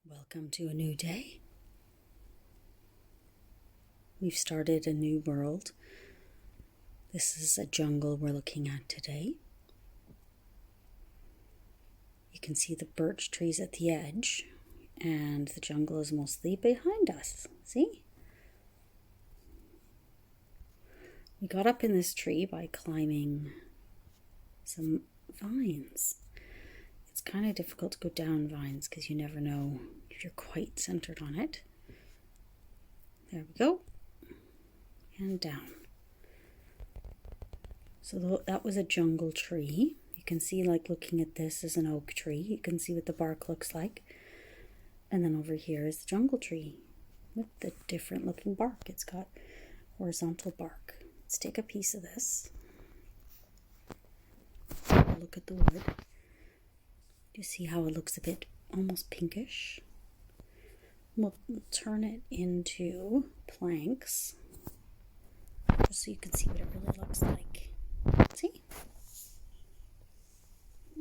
Welcome to a new day. We've started a new world. This is a jungle we're looking at today. You can see the birch trees at the edge, and the jungle is mostly behind us. See? We got up in this tree by climbing some vines. It's kind of difficult to go down vines because you never know if you're quite centered on it. There we go. And down. So that was a jungle tree. You can see, like, looking at this is an oak tree. You can see what the bark looks like. And then over here is the jungle tree with the different looking bark. It's got horizontal bark. Let's take a piece of this. Look at the wood. You see how it looks a bit almost pinkish? We'll turn it into planks just so you can see what it really looks like. See?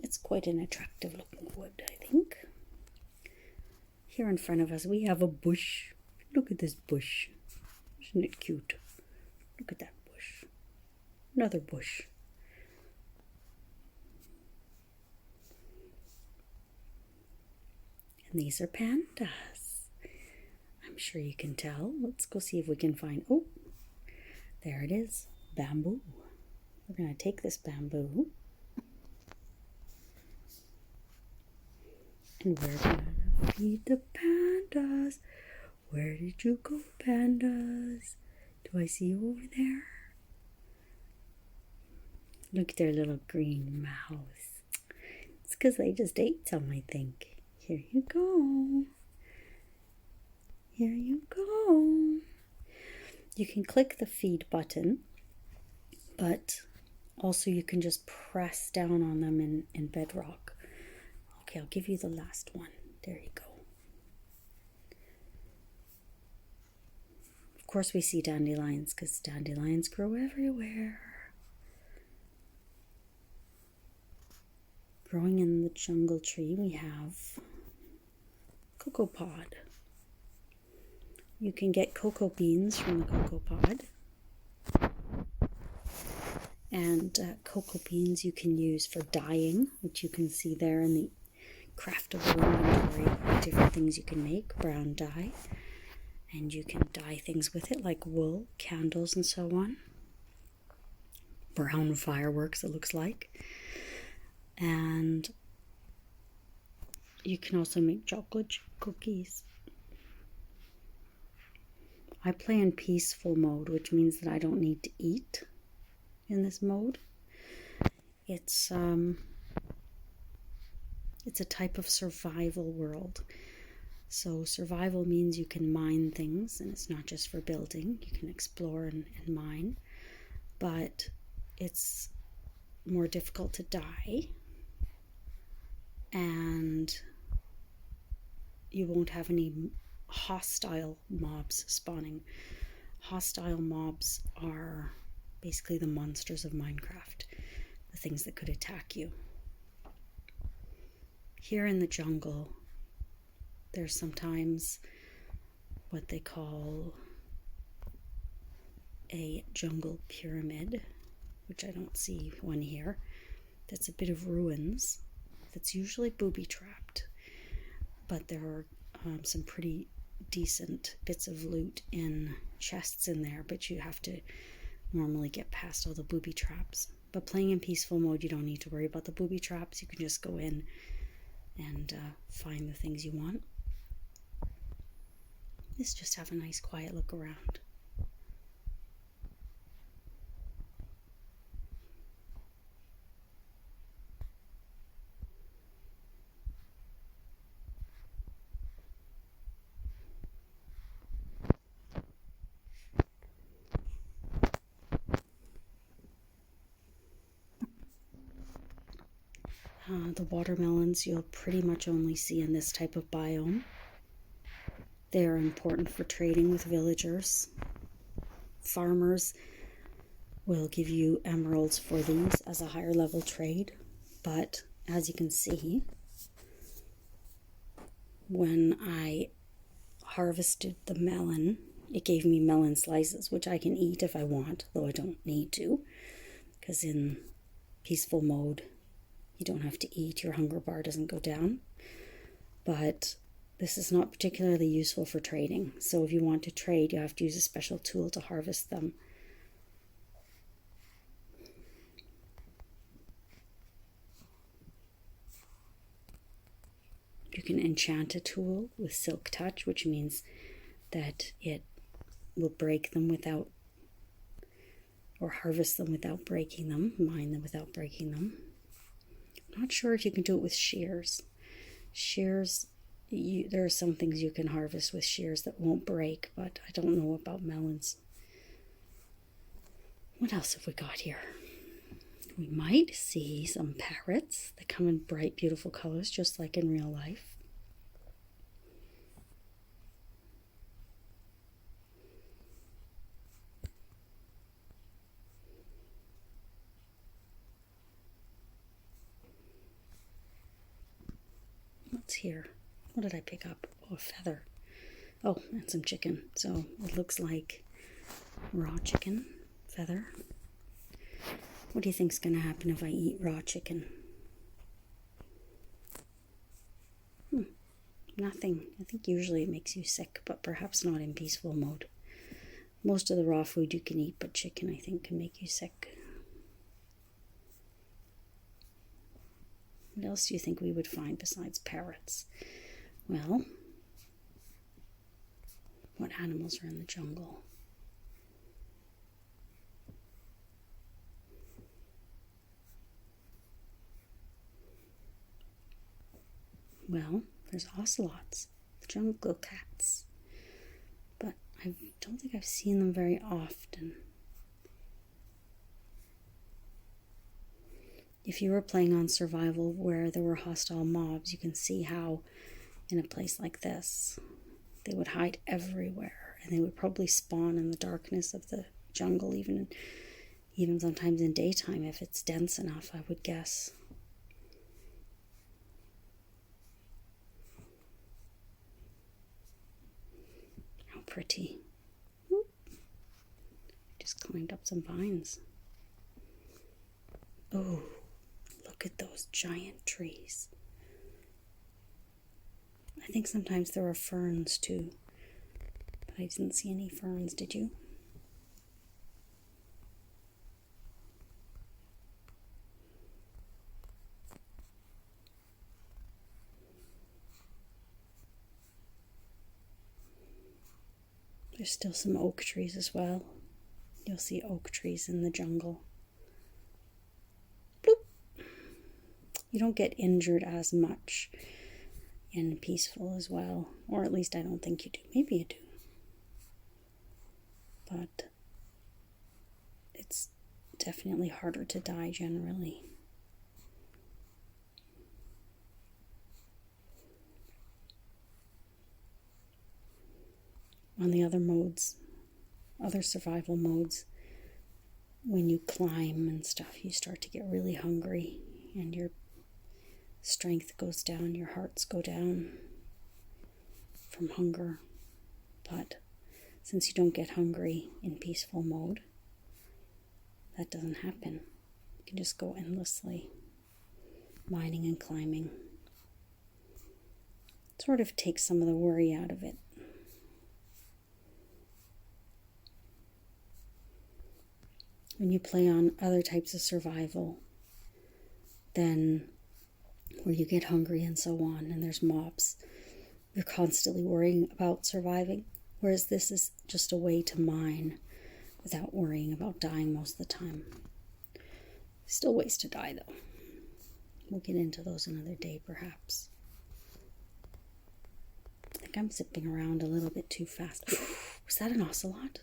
It's quite an attractive looking wood, I think. Here in front of us we have a bush. Look at this bush. Isn't it cute? Look at that bush. Another bush. These are pandas. I'm sure you can tell. Let's go see if we can find... Oh, there it is. Bamboo. We're going to take this bamboo. And we're going to feed the pandas. Where did you go, pandas? Do I see you over there? Look at their little green mouths. It's because they just ate some, I think. Here you go. Here you go. You can click the feed button, but also you can just press down on them in Bedrock. Okay, I'll give you the last one. There you go. Of course we see dandelions because dandelions grow everywhere. Growing in the jungle tree we have cocoa pod. You can get cocoa beans from the cocoa pod. And cocoa beans you can use for dyeing, which you can see there in the craftable inventory. Different things you can make, brown dye. And you can dye things with it like wool, candles, and so on. Brown fireworks, it looks like. And you can also make chocolate chip cookies. I play in peaceful mode, which means that I don't need to eat in this mode. It's a type of survival world. So survival means you can mine things, and it's not just for building. You can explore and mine. But it's more difficult to die. And you won't have any hostile mobs spawning. Hostile mobs are basically the monsters of Minecraft, the things that could attack you. Here in the jungle, there's sometimes what they call a jungle pyramid, which I don't see one here. That's a bit of ruins. That's usually booby-trapped, but there are some pretty decent bits of loot in chests in there, but you have to normally get past all the booby traps. But playing in peaceful mode, you don't need to worry about the booby traps. You can just go in and find the things you want. Let's just have a nice quiet look around. The watermelons you'll pretty much only see in this type of biome. They are important for trading with villagers. Farmers will give you emeralds for these as a higher level trade, but as you can see, when I harvested the melon, it gave me melon slices, which I can eat if I want, though I don't need to, because in peaceful mode, you don't have to eat, your hunger bar doesn't go down. But this is not particularly useful for trading, so if you want to trade, you have to use a special tool to harvest them. You can enchant a tool with Silk Touch, which means that it will break them without, or harvest them without breaking them, mine them without breaking them. I'm not sure if you can do it with shears. Shears, there are some things you can harvest with shears that won't break, but I don't know about melons. What else have we got here? We might see some parrots that come in bright, beautiful colors, just like in real life. What's here? What did I pick up? Oh, a feather. Oh, and some chicken. So it looks like raw chicken, feather. What do you think's going to happen if I eat raw chicken? Nothing. I think usually it makes you sick, but perhaps not in peaceful mode. Most of the raw food you can eat, but chicken I think can make you sick. What else do you think we would find besides parrots? Well, what animals are in the jungle? Well, there's ocelots, jungle cats, but I don't think I've seen them very often. If you were playing on survival where there were hostile mobs, you can see how in a place like this they would hide everywhere, and they would probably spawn in the darkness of the jungle, even sometimes in daytime if it's dense enough, I would guess. How pretty. Whoop. Just climbed up some vines. Oh, look at those giant trees. I think sometimes there are ferns too, but I didn't see any ferns, did you? There's still some oak trees as well. You'll see oak trees in the jungle. Bloop. You don't get injured as much in peaceful as well, or at least I don't think you do. Maybe you do, but it's definitely harder to die generally. On the other modes, other survival modes, when you climb and stuff, you start to get really hungry and your strength goes down, your hearts go down from hunger. But since you don't get hungry in peaceful mode, that doesn't happen. You can just go endlessly, mining and climbing. It sort of takes some of the worry out of it. When you play on other types of survival, then where you get hungry and so on, and there's mobs, you're constantly worrying about surviving, whereas this is just a way to mine without worrying about dying most of the time. Still ways to die though. We'll get into those another day perhaps. I think I'm zipping around a little bit too fast. Was that an ocelot?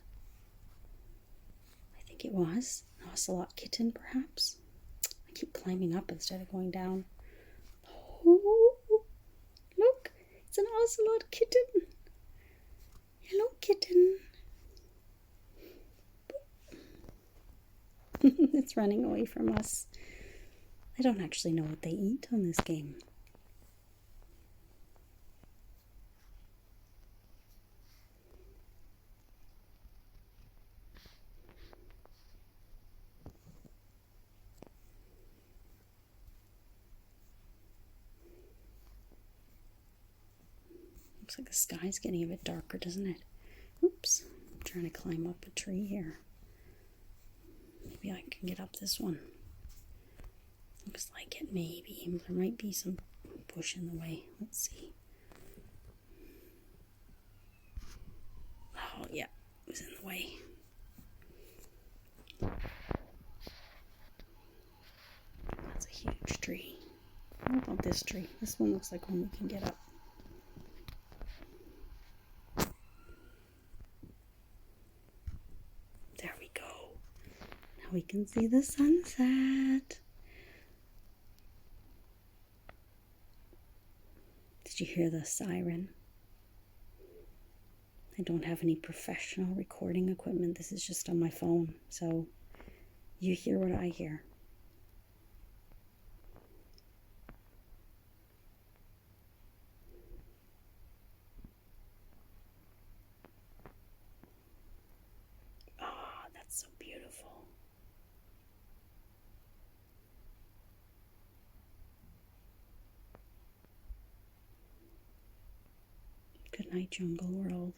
I think it was. An ocelot kitten perhaps? I keep climbing up instead of going down. Oh, look, it's an ocelot kitten. Hello, kitten. It's running away from us. I don't actually know what they eat on this game. Looks like the sky's getting a bit darker, doesn't it? Oops, I'm trying to climb up a tree here. Maybe I can get up this one. Looks like it, maybe. There might be some bush in the way. Let's see. Oh, yeah, it was in the way. That's a huge tree. What about this tree? This one looks like one we can get up. There we go. Now we can see the sunset. Did you hear the siren? I don't have any professional recording equipment. This is just on my phone. So you hear what I hear. Ah, that's so beautiful. Good night, jungle world.